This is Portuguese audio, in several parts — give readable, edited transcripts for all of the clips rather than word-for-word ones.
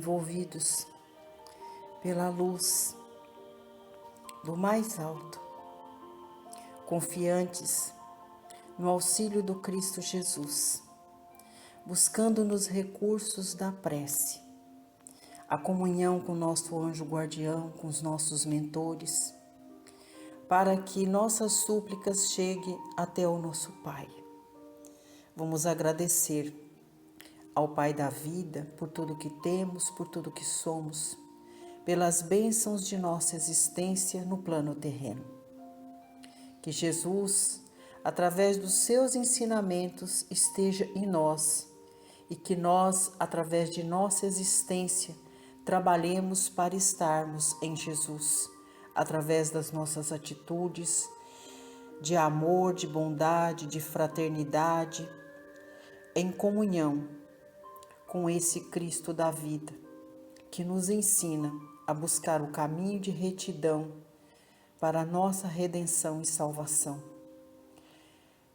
envolvidos pela luz do mais alto, confiantes no auxílio do Cristo Jesus, buscando nos recursos da prece, a comunhão com o nosso anjo guardião, com os nossos mentores, para que nossas súplicas cheguem até o nosso Pai. Vamos agradecer ao Pai da vida por tudo que temos, por tudo que somos, pelas bênçãos de nossa existência no plano terreno. Que Jesus, através dos seus ensinamentos, esteja em nós e que nós, através de nossa existência, trabalhemos para estarmos em Jesus, através das nossas atitudes de amor, de bondade, de fraternidade, em comunhão com esse Cristo da vida, que nos ensina a buscar o caminho de retidão para a nossa redenção e salvação.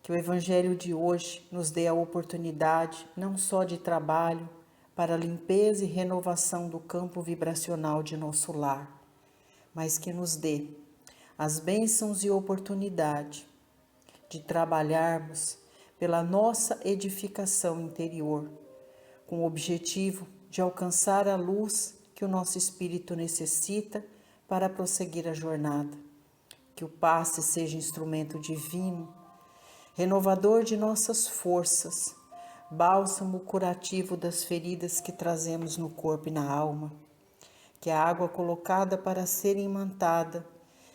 Que o Evangelho de hoje nos dê a oportunidade não só de trabalho para a limpeza e renovação do campo vibracional de nosso lar, mas que nos dê as bênçãos e oportunidade de trabalharmos pela nossa edificação interior, com o objetivo de alcançar a luz que o nosso espírito necessita para prosseguir a jornada. Que o passe seja instrumento divino, renovador de nossas forças, bálsamo curativo das feridas que trazemos no corpo e na alma. Que a água colocada para ser imantada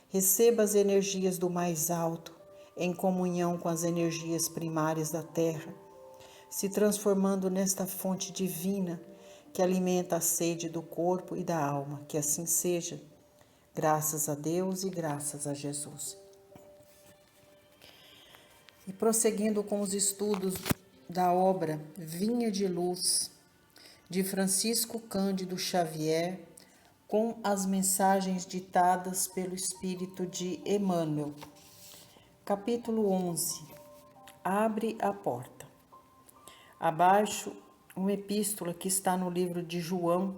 receba as energias do mais alto, em comunhão com as energias primárias da terra, se transformando nesta fonte divina que alimenta a sede do corpo e da alma. Que assim seja, graças a Deus e graças a Jesus. E prosseguindo com os estudos da obra Vinha de Luz, de Francisco Cândido Xavier, com as mensagens ditadas pelo Espírito de Emmanuel. Capítulo 11. Abre a porta. Abaixo, uma epístola que está no livro de João,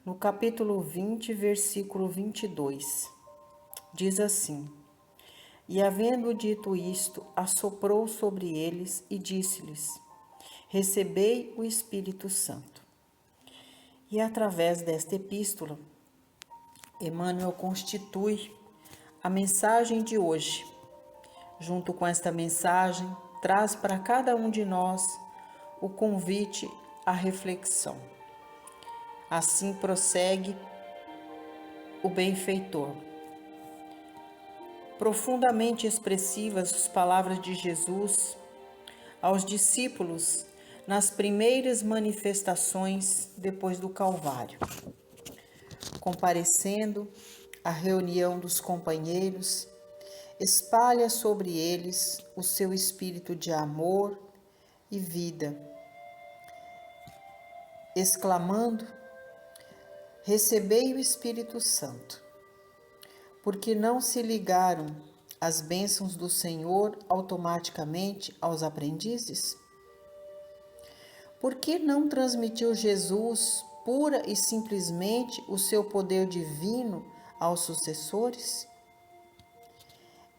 no capítulo 20, versículo 22. Diz assim: E havendo dito isto, assoprou sobre eles e disse-lhes: Recebei o Espírito Santo. E através desta epístola, Emmanuel constitui a mensagem de hoje. Junto com esta mensagem, traz para cada um de nós o convite à reflexão. Assim prossegue o benfeitor. Profundamente expressivas as palavras de Jesus aos discípulos nas primeiras manifestações depois do Calvário. Comparecendo à reunião dos companheiros, espalha sobre eles o seu espírito de amor e vida, exclamando: Recebei o Espírito Santo. Porque não se ligaram as bênçãos do Senhor automaticamente aos aprendizes? Por que não transmitiu Jesus pura e simplesmente o seu poder divino aos sucessores?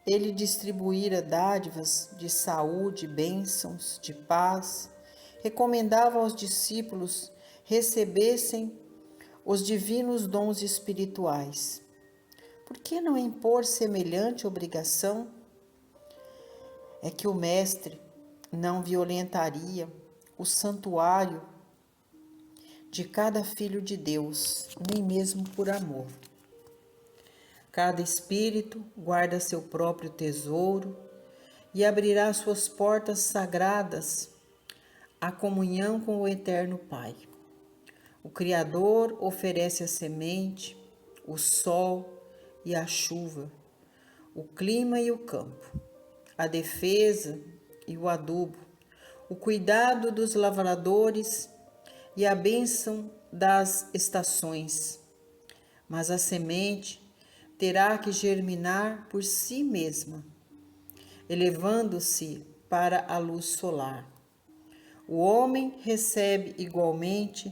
Ele distribuíra dádivas de saúde, bênçãos, de paz, recomendava aos discípulos recebessem os divinos dons espirituais. Por que não impor semelhante obrigação? É que o Mestre não violentaria o santuário de cada filho de Deus, nem mesmo por amor. Cada espírito guarda seu próprio tesouro e abrirá suas portas sagradas à comunhão com o Eterno Pai. O Criador oferece a semente, o sol e a chuva, o clima e o campo, a defesa e o adubo, o cuidado dos lavradores e a bênção das estações. Mas a semente terá que germinar por si mesma, elevando-se para a luz solar. O homem recebe igualmente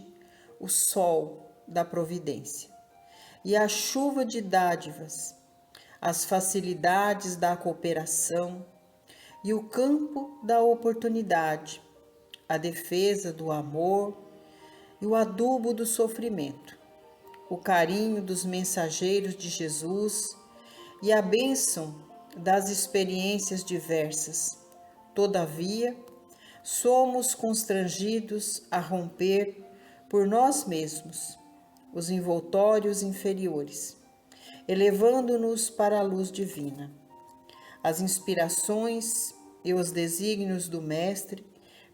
o sol da providência, e a chuva de dádivas, as facilidades da cooperação e o campo da oportunidade, a defesa do amor e o adubo do sofrimento, o carinho dos mensageiros de Jesus e a bênção das experiências diversas. Todavia, somos constrangidos a romper por nós mesmos os envoltórios inferiores, elevando-nos para a luz divina. As inspirações e os desígnios do Mestre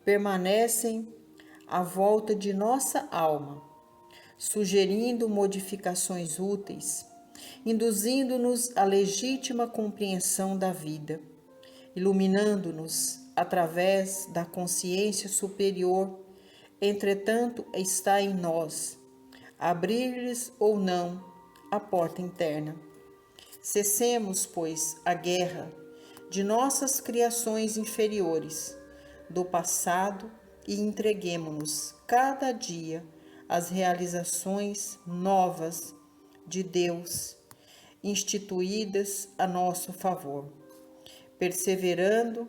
permanecem à volta de nossa alma, sugerindo modificações úteis, induzindo-nos à legítima compreensão da vida, iluminando-nos através da consciência superior. Entretanto, está em nós, abrir-lhes ou não a porta interna. Cessemos, pois, a guerra de nossas criações inferiores do passado e entreguemo-nos cada dia às realizações novas de Deus, instituídas a nosso favor, perseverando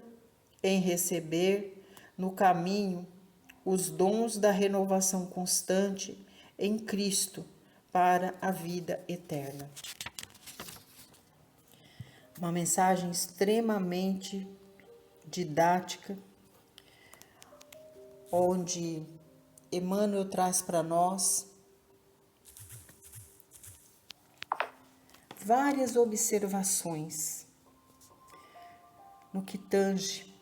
em receber no caminho os dons da renovação constante em Cristo para a vida eterna. Uma mensagem extremamente didática, onde Emmanuel traz para nós várias observações no que tange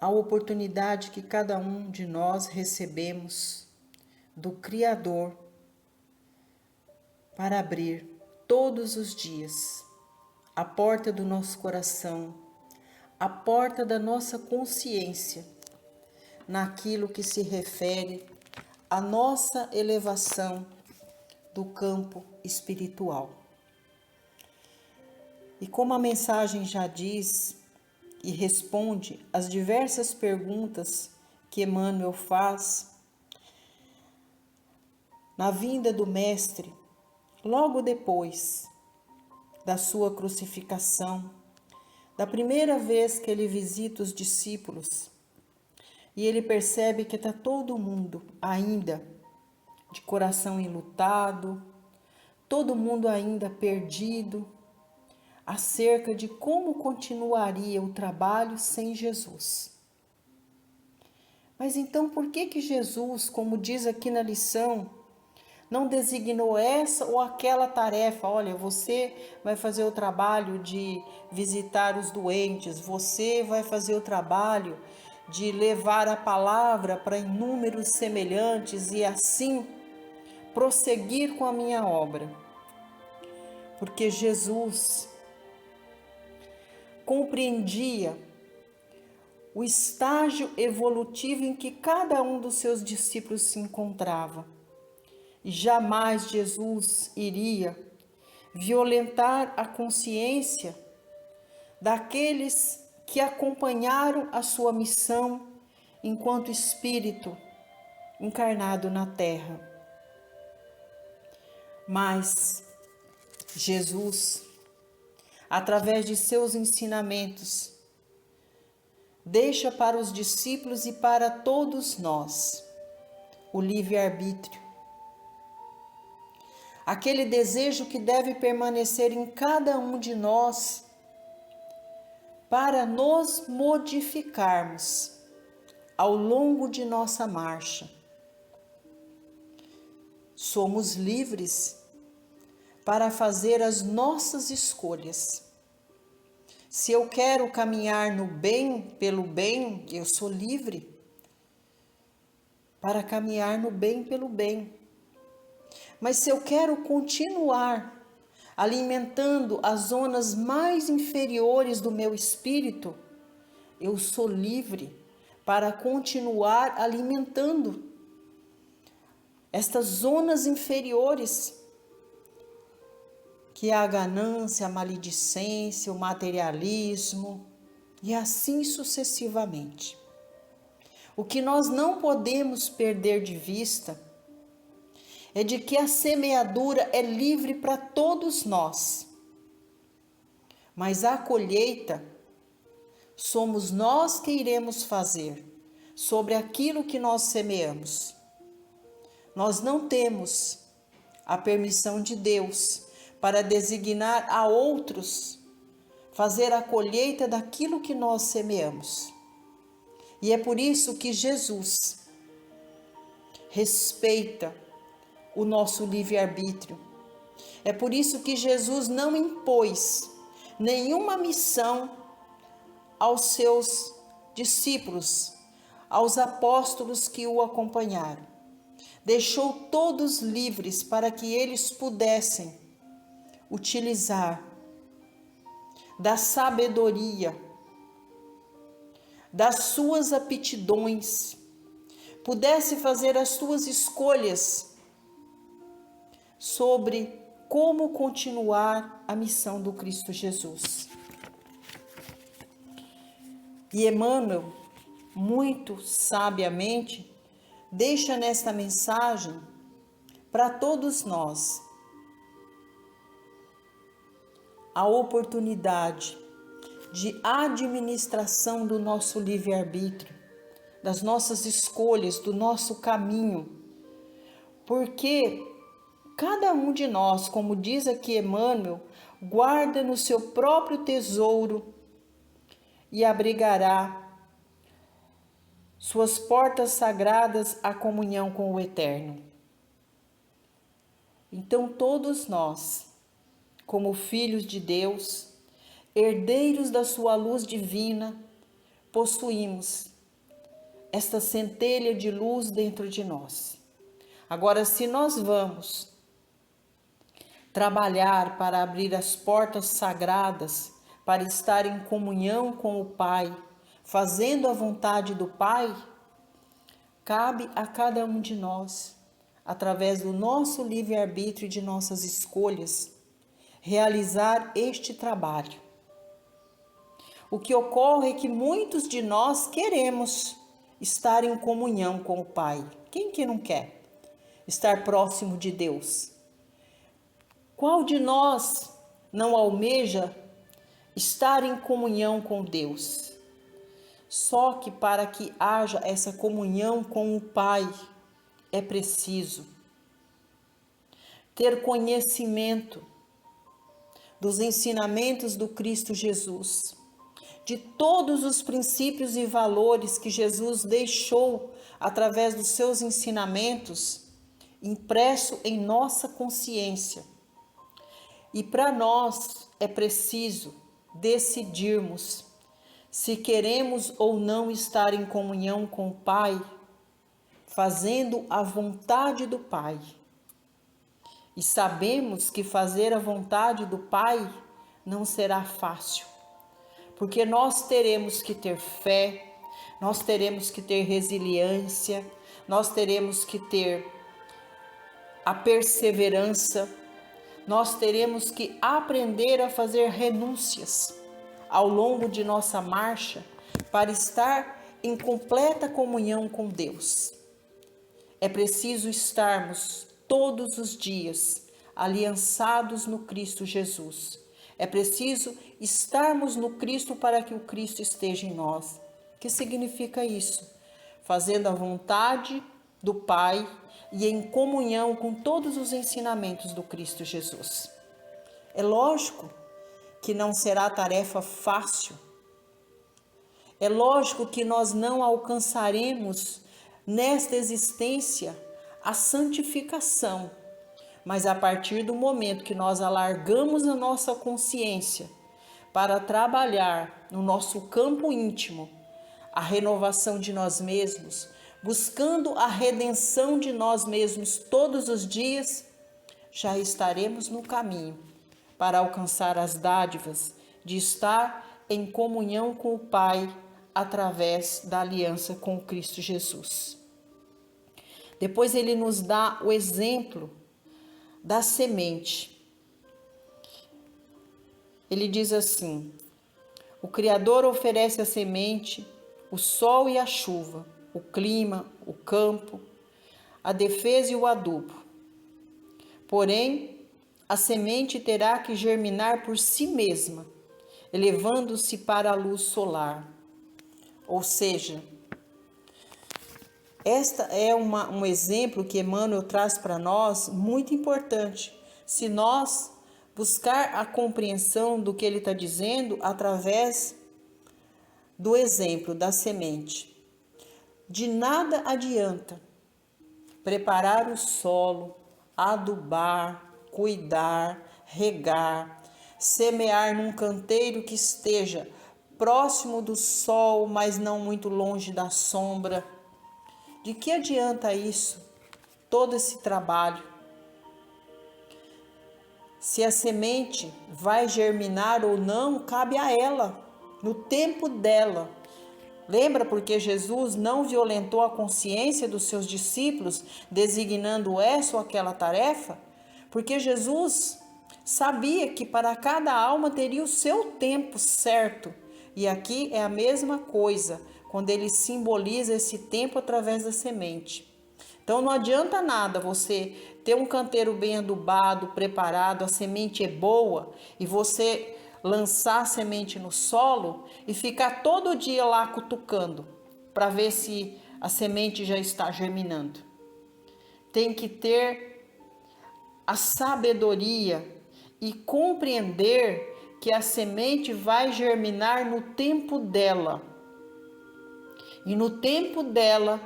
a oportunidade que cada um de nós recebemos do Criador para abrir todos os dias a porta do nosso coração, a porta da nossa consciência, naquilo que se refere à nossa elevação do campo espiritual. E como a mensagem já diz e responde às diversas perguntas que Emmanuel faz, na vinda do Mestre, logo depois da sua crucificação, da primeira vez que ele visita os discípulos, e ele percebe que está todo mundo ainda de coração enlutado, todo mundo ainda perdido, acerca de como continuaria o trabalho sem Jesus. Mas então por que Jesus, como diz aqui na lição, não designou essa ou aquela tarefa? Olha, você vai fazer o trabalho de visitar os doentes, você vai fazer o trabalho de levar a palavra para inúmeros semelhantes e assim prosseguir com a minha obra. Porque Jesus compreendia o estágio evolutivo em que cada um dos seus discípulos se encontrava. E jamais Jesus iria violentar a consciência daqueles que acompanharam a sua missão enquanto espírito encarnado na terra. Mas Jesus, através de seus ensinamentos, deixa para os discípulos e para todos nós o livre-arbítrio, aquele desejo que deve permanecer em cada um de nós para nos modificarmos ao longo de nossa marcha. Somos livres para fazer as nossas escolhas. Se eu quero caminhar no bem, pelo bem, eu sou livre para caminhar no bem, pelo bem. Mas se eu quero continuar alimentando as zonas mais inferiores do meu espírito, eu sou livre para continuar alimentando estas zonas inferiores, que é a ganância, a maledicência, o materialismo e assim sucessivamente. O que nós não podemos perder de vista é de que a semeadura é livre para todos nós, mas a colheita somos nós que iremos fazer sobre aquilo que nós semeamos. Nós não temos a permissão de Deus para designar a outros fazer a colheita daquilo que nós semeamos. E é por isso que Jesus respeita o nosso livre-arbítrio. É por isso que Jesus não impôs nenhuma missão aos seus discípulos, aos apóstolos que o acompanharam. Deixou todos livres para que eles pudessem utilizar da sabedoria, das suas aptidões, pudesse fazer as suas escolhas sobre como continuar a missão do Cristo Jesus. E Emmanuel, muito sabiamente, deixa nesta mensagem para todos nós a oportunidade de administração do nosso livre-arbítrio, das nossas escolhas, do nosso caminho, porque cada um de nós, como diz aqui Emmanuel, guarda no seu próprio tesouro e abrigará suas portas sagradas à comunhão com o Eterno. Então todos nós, como filhos de Deus, herdeiros da sua luz divina, possuímos esta centelha de luz dentro de nós. Agora, se nós vamos trabalhar para abrir as portas sagradas, para estar em comunhão com o Pai, fazendo a vontade do Pai, cabe a cada um de nós, através do nosso livre-arbítrio e de nossas escolhas, realizar este trabalho. O que ocorre é que muitos de nós queremos estar em comunhão com o Pai. Quem que não quer estar próximo de Deus? Qual de nós não almeja estar em comunhão com Deus? Só que para que haja essa comunhão com o Pai, é preciso ter conhecimento dos ensinamentos do Cristo Jesus, de todos os princípios e valores que Jesus deixou através dos seus ensinamentos, impresso em nossa consciência. E para nós é preciso decidirmos se queremos ou não estar em comunhão com o Pai, fazendo a vontade do Pai. E sabemos que fazer a vontade do Pai não será fácil, porque nós teremos que ter fé, nós teremos que ter resiliência, nós teremos que ter a perseverança, nós teremos que aprender a fazer renúncias ao longo de nossa marcha para estar em completa comunhão com Deus. É preciso estarmos todos os dias aliançados no Cristo Jesus. É preciso estarmos no Cristo para que o Cristo esteja em nós. O que significa isso? Fazendo a vontade do Pai e em comunhão com todos os ensinamentos do Cristo Jesus. É lógico que não será tarefa fácil. É lógico que nós não alcançaremos nesta existência a santificação, mas a partir do momento que nós alargamos a nossa consciência para trabalhar no nosso campo íntimo a renovação de nós mesmos, buscando a redenção de nós mesmos todos os dias, já estaremos no caminho para alcançar as dádivas de estar em comunhão com o Pai através da aliança com o Cristo Jesus. Depois ele nos dá o exemplo da semente. Ele diz assim: o Criador oferece a semente, o sol e a chuva, o clima, o campo, a defesa e o adubo. Porém, a semente terá que germinar por si mesma, elevando-se para a luz solar. Ou seja, esta é um exemplo que Emmanuel traz para nós muito importante. Se nós buscar a compreensão do que ele está dizendo através do exemplo da semente. De nada adianta preparar o solo, adubar, cuidar, regar, semear num canteiro que esteja próximo do sol, mas não muito longe da sombra. De que adianta isso? Todo esse trabalho. Se a semente vai germinar ou não, cabe a ela, no tempo dela. Lembra porque Jesus não violentou a consciência dos seus discípulos, designando essa ou aquela tarefa? Porque Jesus sabia que para cada alma teria o seu tempo certo. E aqui é a mesma coisa, quando ele simboliza esse tempo através da semente. Então não adianta nada você ter um canteiro bem adubado, preparado, a semente é boa e você lançar a semente no solo e ficar todo dia lá cutucando para ver se a semente já está germinando. Tem que ter a sabedoria e compreender que a semente vai germinar no tempo dela. E no tempo dela,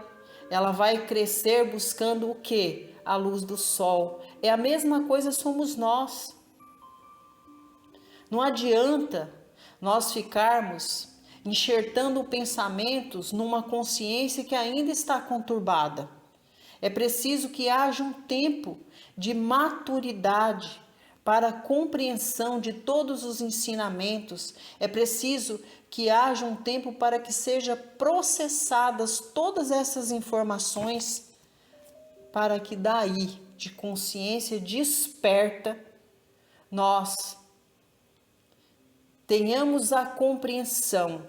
ela vai crescer buscando o quê? A luz do sol. É a mesma coisa somos nós. Não adianta nós ficarmos enxertando pensamentos numa consciência que ainda está conturbada. É preciso que haja um tempo de maturidade para a compreensão de todos os ensinamentos. É preciso que haja um tempo para que sejam processadas todas essas informações, para que daí, de consciência desperta, nós tenhamos a compreensão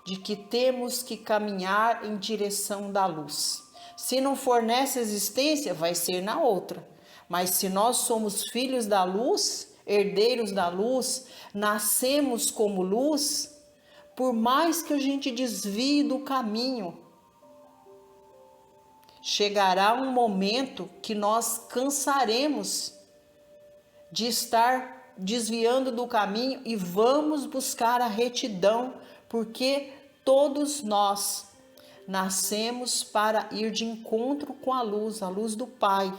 de que temos que caminhar em direção da luz. Se não for nessa existência, vai ser na outra. Mas se nós somos filhos da luz, herdeiros da luz, nascemos como luz, por mais que a gente desvie do caminho, chegará um momento que nós cansaremos de estar desviando do caminho e vamos buscar a retidão, porque todos nós nascemos para ir de encontro com a luz do Pai,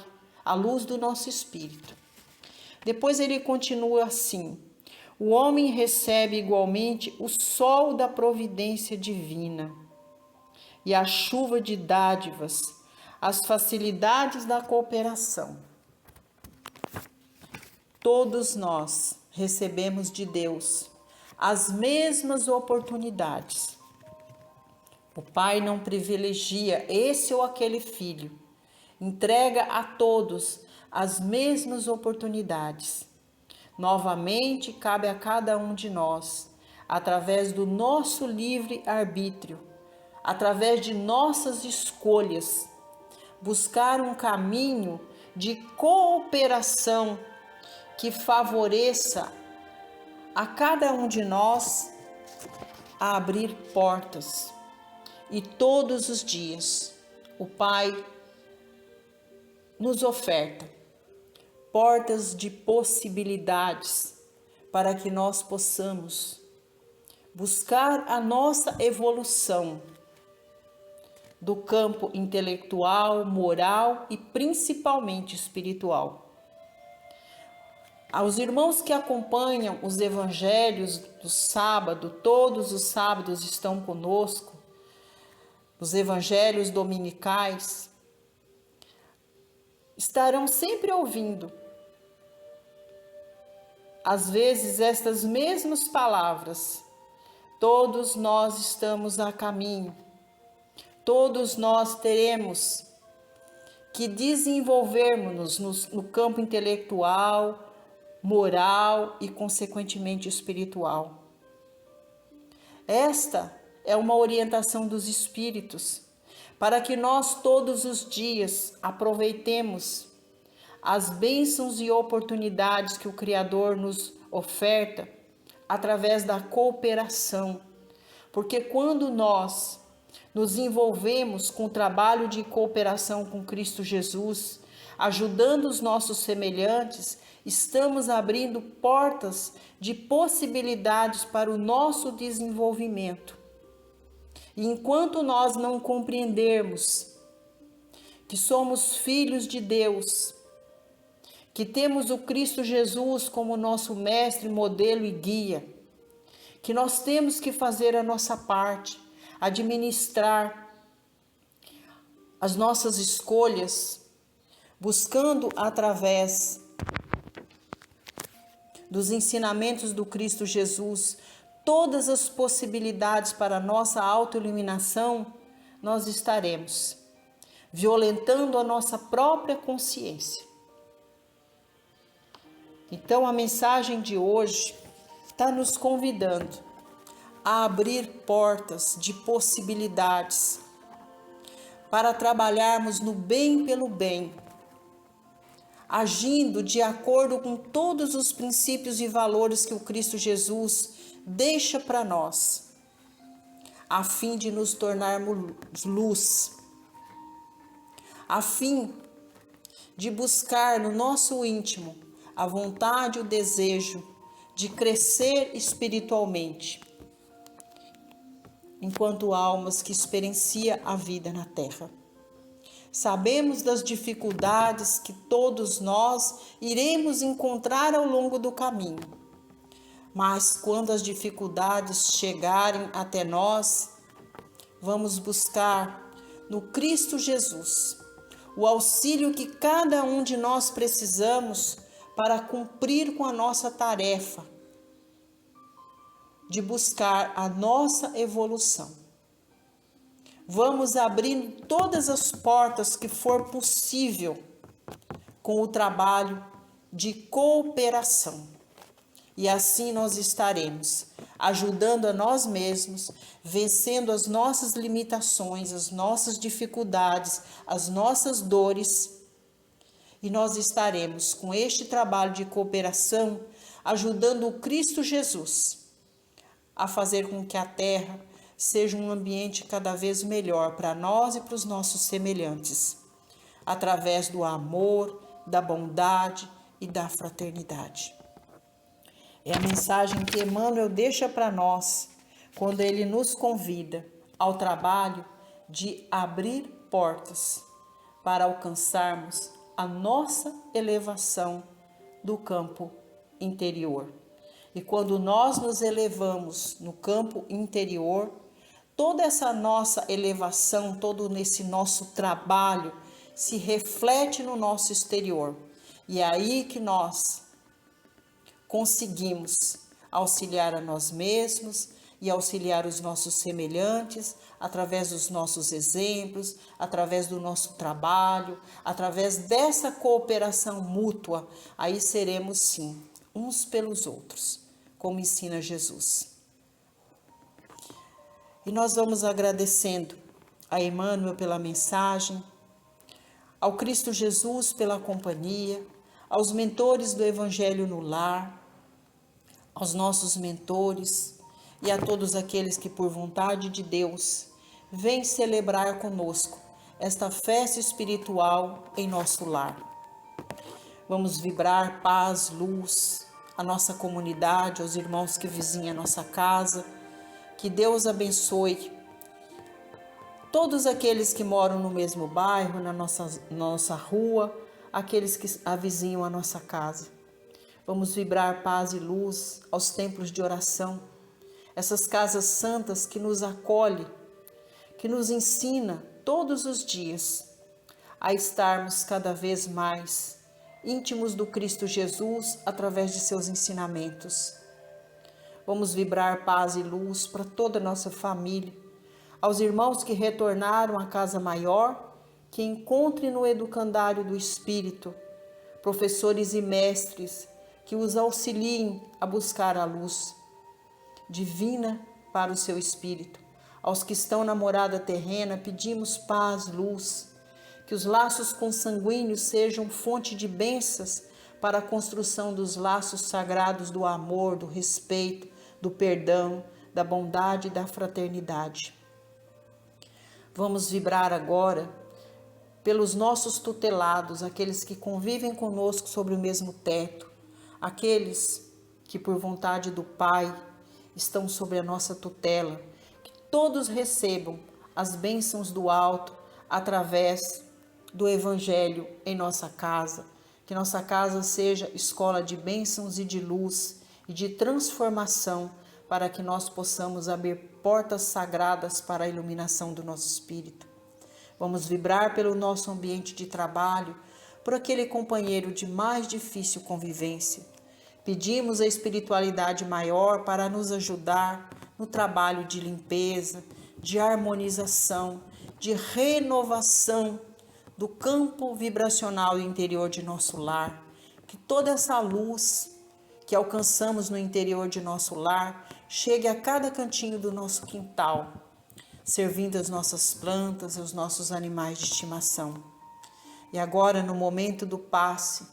a luz do nosso espírito. Depois ele continua assim: o homem recebe igualmente o sol da providência divina e a chuva de dádivas, as facilidades da cooperação. Todos nós recebemos de Deus as mesmas oportunidades. O Pai não privilegia esse ou aquele filho, entrega a todos as mesmas oportunidades. Novamente, cabe a cada um de nós, através do nosso livre arbítrio, através de nossas escolhas, buscar um caminho de cooperação que favoreça a cada um de nós a abrir portas. E todos os dias o Pai nos oferta portas de possibilidades para que nós possamos buscar a nossa evolução do campo intelectual, moral e principalmente espiritual. Aos irmãos que acompanham os evangelhos do sábado, todos os sábados estão conosco, os evangelhos dominicais, estarão sempre ouvindo, às vezes, estas mesmas palavras. Todos nós estamos a caminho, todos nós teremos que desenvolvermos-nos no campo intelectual, moral e, consequentemente, espiritual. Esta é uma orientação dos Espíritos, para que nós todos os dias aproveitemos as bênçãos e oportunidades que o Criador nos oferta através da cooperação. Porque quando nós nos envolvemos com o trabalho de cooperação com Cristo Jesus, ajudando os nossos semelhantes, estamos abrindo portas de possibilidades para o nosso desenvolvimento. E enquanto nós não compreendermos que somos filhos de Deus, que temos o Cristo Jesus como nosso mestre, modelo e guia, que nós temos que fazer a nossa parte, administrar as nossas escolhas, buscando através dos ensinamentos do Cristo Jesus todas as possibilidades para a nossa autoiluminação, nós estaremos violentando a nossa própria consciência. Então a mensagem de hoje está nos convidando a abrir portas de possibilidades para trabalharmos no bem pelo bem, agindo de acordo com todos os princípios e valores que o Cristo Jesus deixa para nós, a fim de nos tornarmos luz, a fim de buscar no nosso íntimo a vontade e o desejo de crescer espiritualmente, enquanto almas que experienciam a vida na Terra. Sabemos das dificuldades que todos nós iremos encontrar ao longo do caminho, mas quando as dificuldades chegarem até nós, vamos buscar no Cristo Jesus o auxílio que cada um de nós precisamos para cumprir com a nossa tarefa de buscar a nossa evolução. Vamos abrir todas as portas que for possível com o trabalho de cooperação. E assim nós estaremos ajudando a nós mesmos, vencendo as nossas limitações, as nossas dificuldades, as nossas dores. E nós estaremos com este trabalho de cooperação ajudando o Cristo Jesus a fazer com que a Terra seja um ambiente cada vez melhor para nós e para os nossos semelhantes, através do amor, da bondade e da fraternidade. É a mensagem que Emmanuel deixa para nós quando ele nos convida ao trabalho de abrir portas para alcançarmos a nossa elevação do campo interior. E quando nós nos elevamos no campo interior, toda essa nossa elevação, todo esse nosso trabalho se reflete no nosso exterior. E é aí que nós conseguimos auxiliar a nós mesmos e auxiliar os nossos semelhantes através dos nossos exemplos, através do nosso trabalho, através dessa cooperação mútua. Aí seremos sim uns pelos outros, como ensina Jesus. E nós vamos agradecendo a Emmanuel pela mensagem, ao Cristo Jesus pela companhia, aos mentores do Evangelho no lar, aos nossos mentores e a todos aqueles que, por vontade de Deus, vêm celebrar conosco esta festa espiritual em nosso lar. Vamos vibrar paz, luz, a nossa comunidade, aos irmãos que vizinham a nossa casa. Que Deus abençoe todos aqueles que moram no mesmo bairro, na nossa rua, aqueles que avizinham a nossa casa. Vamos vibrar paz e luz aos templos de oração, essas casas santas que nos acolhem, que nos ensina todos os dias a estarmos cada vez mais íntimos do Cristo Jesus através de seus ensinamentos. Vamos vibrar paz e luz para toda a nossa família, aos irmãos que retornaram à casa maior, que encontrem no educandário do Espírito professores e mestres que os auxiliem a buscar a luz divina para o seu espírito. Aos que estão na morada terrena, pedimos paz, luz, que os laços consanguíneos sejam fonte de bênçãos para a construção dos laços sagrados do amor, do respeito, do perdão, da bondade e da fraternidade. Vamos vibrar agora pelos nossos tutelados, aqueles que convivem conosco sobre o mesmo teto, aqueles que por vontade do Pai estão sobre a nossa tutela, que todos recebam as bênçãos do alto através do Evangelho em nossa casa, que nossa casa seja escola de bênçãos e de luz e de transformação, para que nós possamos abrir portas sagradas para a iluminação do nosso espírito. Vamos vibrar pelo nosso ambiente de trabalho, por aquele companheiro de mais difícil convivência. Pedimos a espiritualidade maior para nos ajudar no trabalho de limpeza, de harmonização, de renovação do campo vibracional interior de nosso lar. Que toda essa luz que alcançamos no interior de nosso lar chegue a cada cantinho do nosso quintal, servindo as nossas plantas e os nossos animais de estimação. E agora, no momento do passe,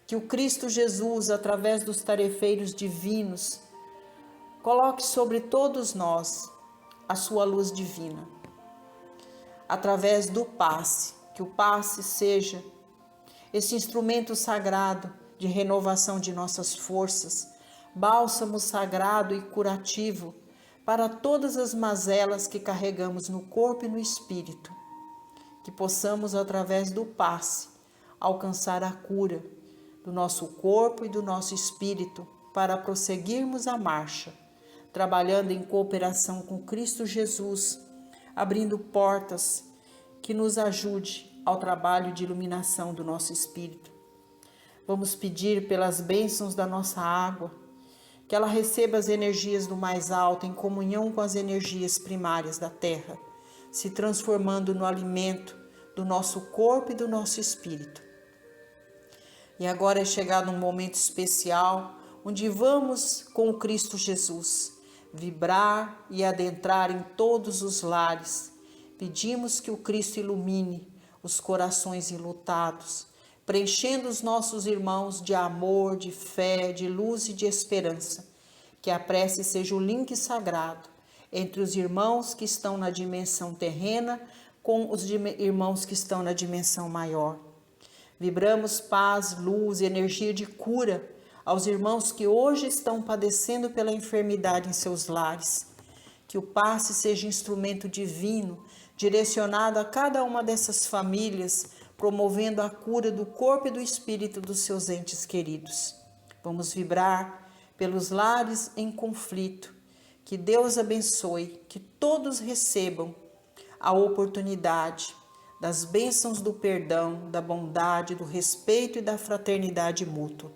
que o Cristo Jesus, através dos tarefeiros divinos, coloque sobre todos nós a sua luz divina. Através do passe, que o passe seja esse instrumento sagrado de renovação de nossas forças, bálsamo sagrado e curativo para todas as mazelas que carregamos no corpo e no espírito. Que possamos, através do passe, alcançar a cura do nosso corpo e do nosso espírito para prosseguirmos a marcha, trabalhando em cooperação com Cristo Jesus, abrindo portas que nos ajude ao trabalho de iluminação do nosso espírito. Vamos pedir pelas bênçãos da nossa água, que ela receba as energias do mais alto em comunhão com as energias primárias da terra, se transformando no alimento do nosso corpo e do nosso espírito. E agora é chegado um momento especial, onde vamos com o Cristo Jesus vibrar e adentrar em todos os lares. Pedimos que o Cristo ilumine os corações enlutados, preenchendo os nossos irmãos de amor, de fé, de luz e de esperança. Que a prece seja o link sagrado entre os irmãos que estão na dimensão terrena com os irmãos que estão na dimensão maior. Vibramos paz, luz e energia de cura aos irmãos que hoje estão padecendo pela enfermidade em seus lares. Que o passe seja instrumento divino, direcionado a cada uma dessas famílias, promovendo a cura do corpo e do espírito dos seus entes queridos. Vamos vibrar pelos lares em conflito. Que Deus abençoe, que todos recebam a oportunidade das bênçãos do perdão, da bondade, do respeito e da fraternidade mútua.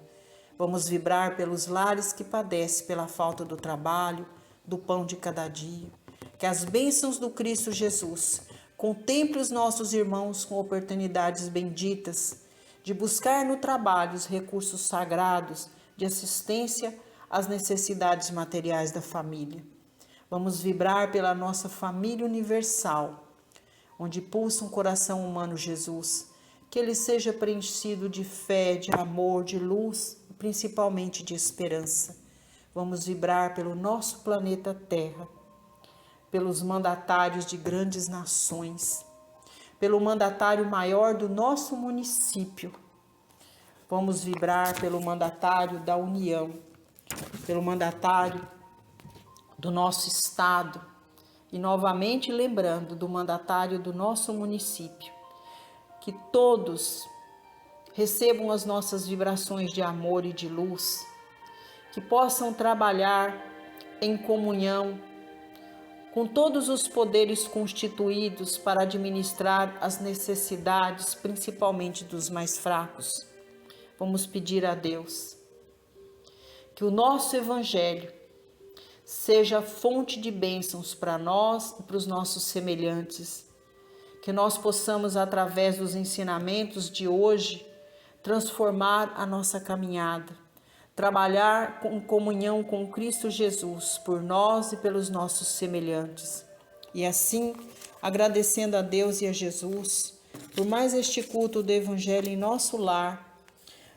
Vamos vibrar pelos lares que padecem pela falta do trabalho, do pão de cada dia. Que as bênçãos do Cristo Jesus contemple os nossos irmãos com oportunidades benditas de buscar no trabalho os recursos sagrados de assistência às necessidades materiais da família. Vamos vibrar pela nossa família universal, onde pulsa um coração humano Jesus, que ele seja preenchido de fé, de amor, de luz e principalmente de esperança. Vamos vibrar pelo nosso planeta Terra, pelos mandatários de grandes nações, pelo mandatário maior do nosso município. Vamos vibrar pelo mandatário da União, pelo mandatário do nosso estado e novamente lembrando do mandatário do nosso município. Que todos recebam as nossas vibrações de amor e de luz, que possam trabalhar em comunhão com todos os poderes constituídos para administrar as necessidades, principalmente dos mais fracos. Vamos pedir a Deus que o nosso Evangelho seja fonte de bênçãos para nós e para os nossos semelhantes, que nós possamos, através dos ensinamentos de hoje, transformar a nossa caminhada, trabalhar em comunhão com Cristo Jesus, por nós e pelos nossos semelhantes. E assim, agradecendo a Deus e a Jesus por mais este culto do Evangelho em nosso lar,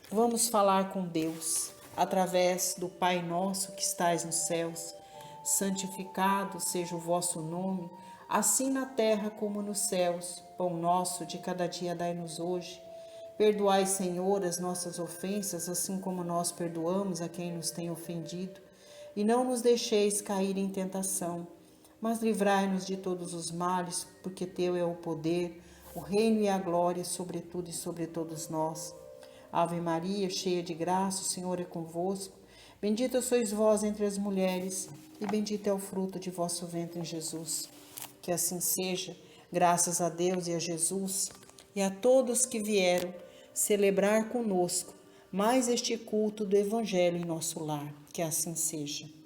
vamos falar com Deus através do Pai nosso que estais nos céus. Santificado seja o vosso nome, assim na terra como nos céus. Pão nosso de cada dia dai-nos hoje. Perdoai, Senhor, as nossas ofensas, assim como nós perdoamos a quem nos tem ofendido. E não nos deixeis cair em tentação, mas livrai-nos de todos os males, porque teu é o poder, o reino e a glória, sobre tudo e sobre todos nós. Ave Maria, cheia de graça, o Senhor é convosco. Bendita sois vós entre as mulheres, e bendito é o fruto de vosso ventre, Jesus. Que assim seja, graças a Deus e a Jesus, e a todos que vieram celebrar conosco mais este culto do Evangelho em nosso lar. Que assim seja.